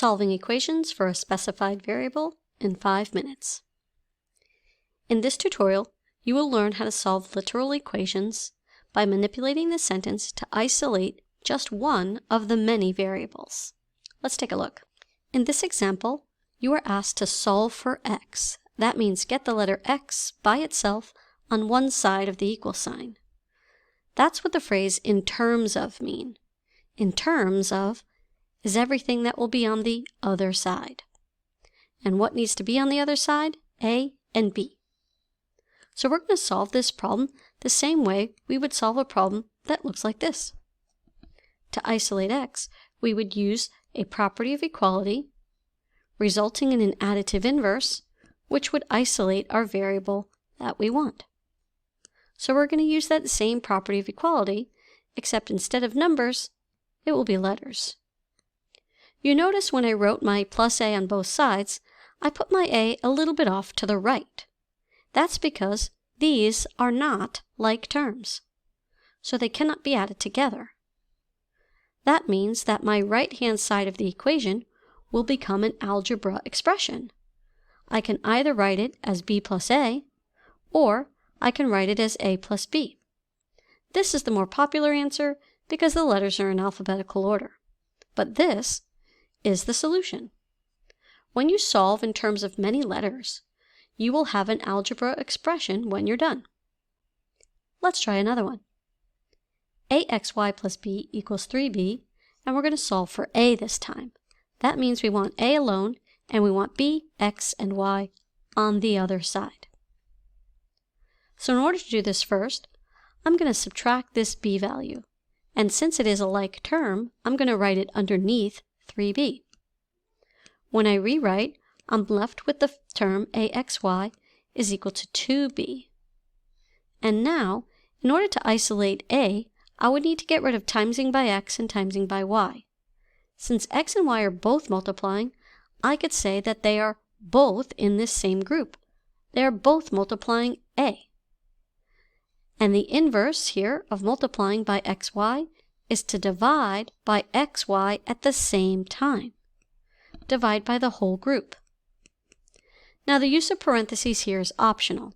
Solving equations for a specified variable in 5 minutes. In this tutorial, you will learn how to solve literal equations by manipulating the sentence to isolate just one of the many variables. Let's take a look. In this example, you are asked to solve for x. That means get the letter x by itself on one side of the equal sign. That's what the phrase "in terms of" mean. In terms of is everything that will be on the other side. And what needs to be on the other side? A and B. So we're going to solve this problem the same way we would solve a problem that looks like this. To isolate x, we would use a property of equality, resulting in an additive inverse, which would isolate our variable that we want. So we're going to use that same property of equality, except instead of numbers, it will be letters. You notice when I wrote my plus a on both sides, I put my a little bit off to the right. That's because these are not like terms, so they cannot be added together. That means that my right-hand side of the equation will become an algebra expression. I can either write it as b plus a, or I can write it as a plus b. This is the more popular answer because the letters are in alphabetical order. But this is the solution. When you solve in terms of many letters, you will have an algebra expression when you're done. Let's try another one. axy plus b equals 3b, and we're going to solve for a this time. That means we want a alone, and we want b, x, and y on the other side. So in order to do this first, I'm going to subtract this b value. And since it is a like term, I'm going to write it underneath 3b. When I rewrite, I'm left with the term axy is equal to 2b. And now, in order to isolate a, I would need to get rid of timesing by x and timesing by y. Since x and y are both multiplying, I could say that they are both in this same group. They are both multiplying a. And the inverse here of multiplying by xy is to divide by xy at the same time. Divide by the whole group. Now the use of parentheses here is optional,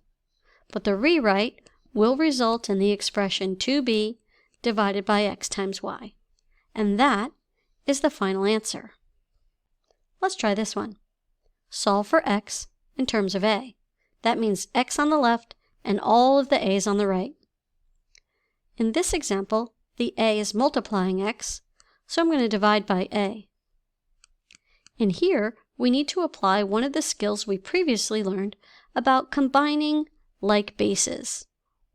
but the rewrite will result in the expression 2b divided by x times y. And that is the final answer. Let's try this one. Solve for x in terms of a. That means x on the left and all of the a's on the right. In this example, the a is multiplying x, so I'm going to divide by a. In here, we need to apply one of the skills we previously learned about combining like bases,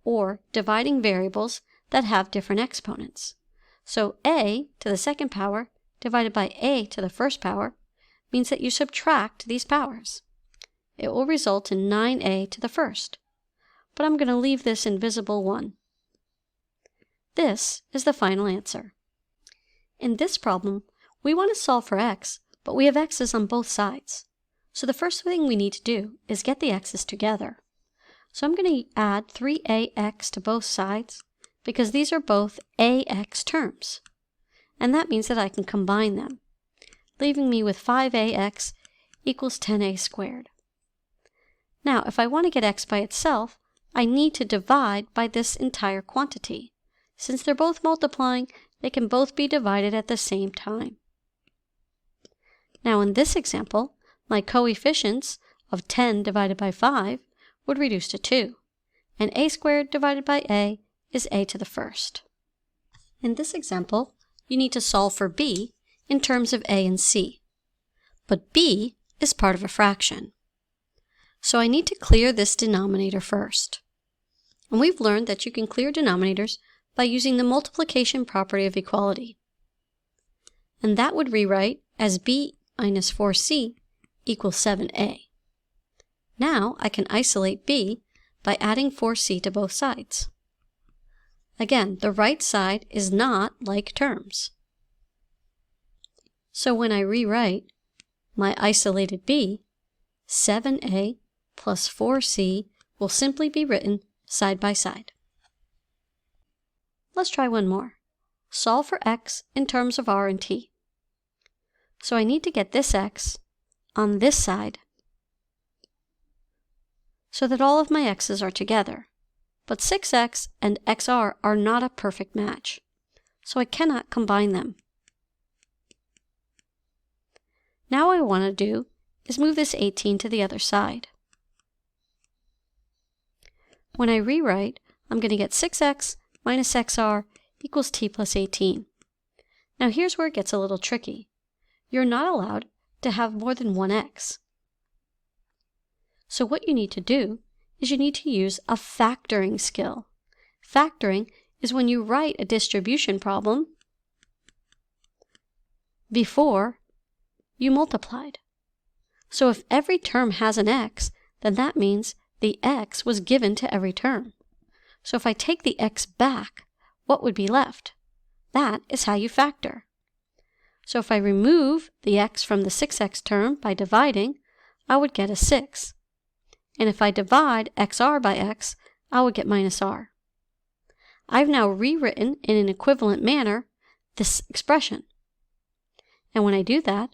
or dividing variables that have different exponents. So a to the second power divided by a to the first power means that you subtract these powers. It will result in 9a to the first, but I'm going to leave this invisible 1. This is the final answer. In this problem, we want to solve for x, but we have x's on both sides. So the first thing we need to do is get the x's together. So I'm going to add 3ax to both sides because these are both ax terms. And that means that I can combine them, leaving me with 5ax equals 10a squared. Now, if I want to get x by itself, I need to divide by this entire quantity. Since they're both multiplying, they can both be divided at the same time. Now in this example, my coefficients of 10 divided by 5 would reduce to 2, and a squared divided by a is a to the first. In this example, you need to solve for b in terms of a and c. But b is part of a fraction. So I need to clear this denominator first. And we've learned that you can clear denominators by using the multiplication property of equality. And that would rewrite as b minus 4c equals 7a. Now I can isolate b by adding 4c to both sides. Again, the right side is not like terms. So when I rewrite my isolated b, 7a plus 4c will simply be written side by side. Let's try one more. Solve for x in terms of r and t. So I need to get this x on this side so that all of my x's are together. But 6x and xr are not a perfect match, so I cannot combine them. Now what I want to do is move this 18 to the other side. When I rewrite, I'm going to get 6x minus xr equals t plus 18. Now here's where it gets a little tricky. You're not allowed to have more than one x. So what you need to do is you need to use a factoring skill. Factoring is when you write a distribution problem before you multiplied. So if every term has an x, then that means the x was given to every term. So if I take the x back, what would be left? That is how you factor. So if I remove the x from the 6x term by dividing, I would get a 6. And if I divide xr by x, I would get minus r. I've now rewritten in an equivalent manner this expression. And when I do that,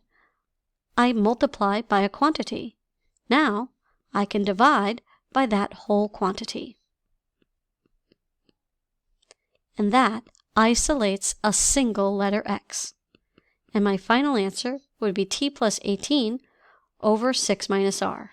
I multiply by a quantity. Now, I can divide by that whole quantity. And that isolates a single letter x. And my final answer would be t plus 18 over 6 minus r.